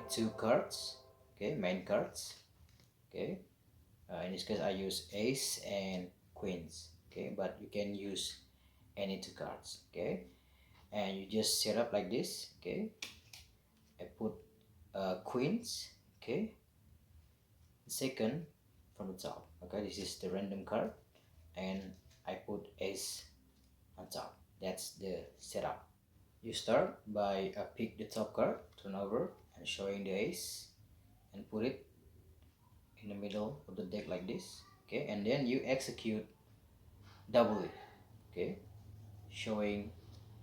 two cards, okay, main cards, okay. In this case I use ace and queens, okay, but you can use any two cards, okay. And you just set up like this, okay. I put queens, okay, second from the top, okay. This is the random card, and I put ace on top. That's the setup. You start by pick the top card, turn over and showing the ace, and put it in the middle of the deck like this, okay. And then you execute double it, okay, showing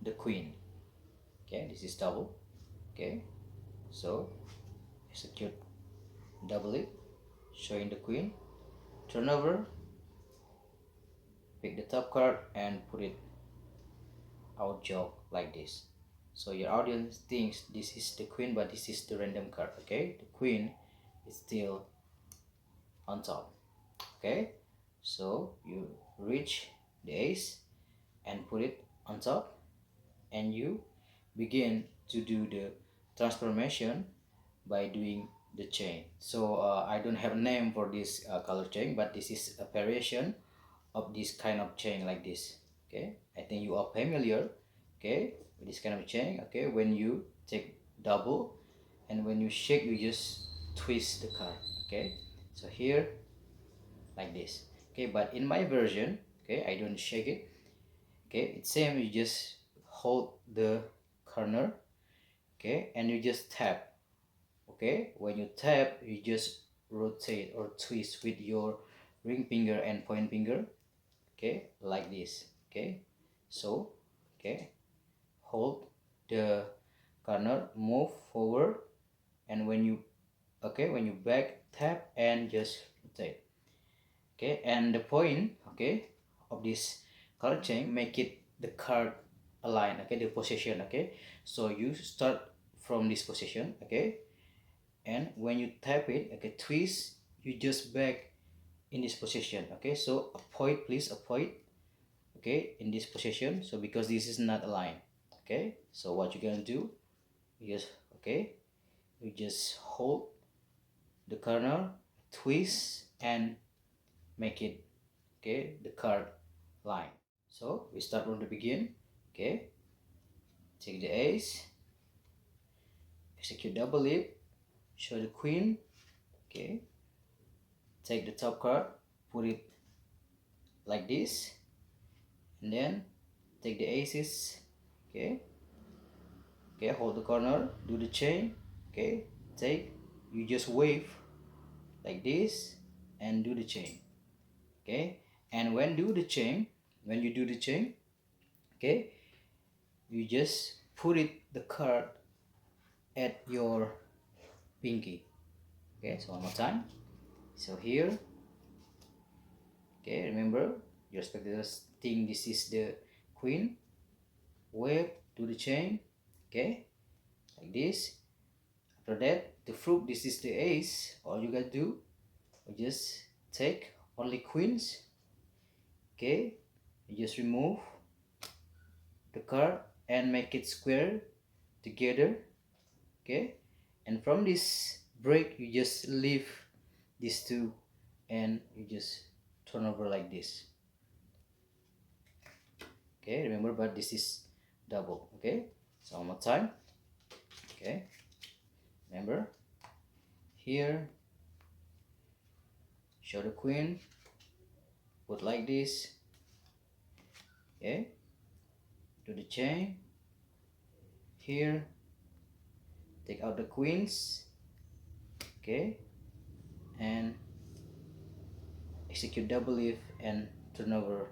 the queen, okay. This is double, okay. So execute double it, showing the queen, turn over, pick the top card and put it out jog like this. So your audience thinks this is the queen, but this is the random card, okay. The queen is still on top, okay. So you reach the ace and put it on top, and you begin to do the transformation by doing the chain. So I don't have a name for this color chain, but this is a variation of this kind of chain like this, okay. I think you are familiar, okay, with this kind of chain, okay. When you take double and when you shake, you just twist the card, okay. So here like this, okay. But in my version, okay, I don't shake it, okay. It's same, you just hold the corner, okay, and you just tap, okay. When you tap, you just rotate or twist with your ring finger and point finger, okay, like this, okay. So okay, hold the corner, move forward, and when you, okay, when you back, tap and just rotate, okay. And the point, okay, of this card chain, make it the card align, okay, the position, okay. So you start from this position, okay, and when you tap it, okay, twist, you just back in this position, okay. So a point, please, a point, okay, in this position. So because this is not aligned, okay. So what you're gonna do, you just, okay, you just hold the corner, twist and make it, okay, the card line. So we start from the begin, okay. Take the ace, execute double leap, show the queen, okay. Take the top card, put it like this, and then take the aces, okay, okay, hold the corner, do the chain, okay, take, you just wave like this and do the chain, okay. And when do the chain, when you do the chain, okay, you just put it the card at your pinky, okay. So one more time. So here, okay, remember your spectators think this is the queen, wave, do the chain, okay, like this. After that, the fruit, this is the ace. All you gotta do, just take only queens, okay. You just remove the card and make it square together, okay. And from this break, you just leave these two and you just turn over like this, okay. Remember, but this is double, okay. So one more time, okay. Remember, here, show the queen, put like this, okay. Do the chain, here, take out the queens, okay, and execute double leaf and turn over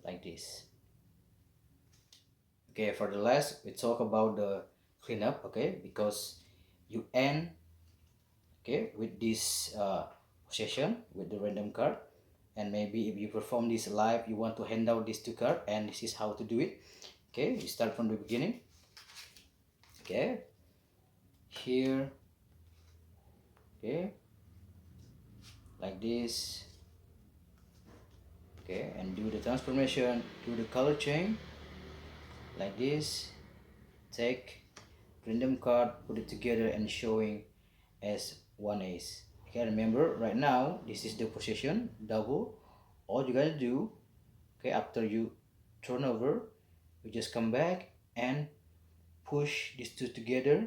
like this. Okay, for the last, we talk about the cleanup, okay, because you end, okay, with this possession with the random card, and maybe if you perform this live, you want to hand out these two cards, and this is how to do it, okay. You start from the beginning, okay, here, okay, like this, okay, and do the transformation, do the color change like this, take random card, put it together and showing as one ace. Okay, remember right now this is the position double. All you gotta do, okay, after you turn over, you just come back and push these two together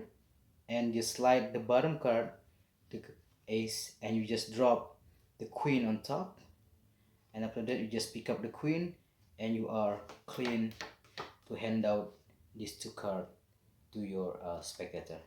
and you slide the bottom card, the ace, and you just drop the queen on top, and after that you just pick up the queen and you are clean to hand out these two cards to your spectator.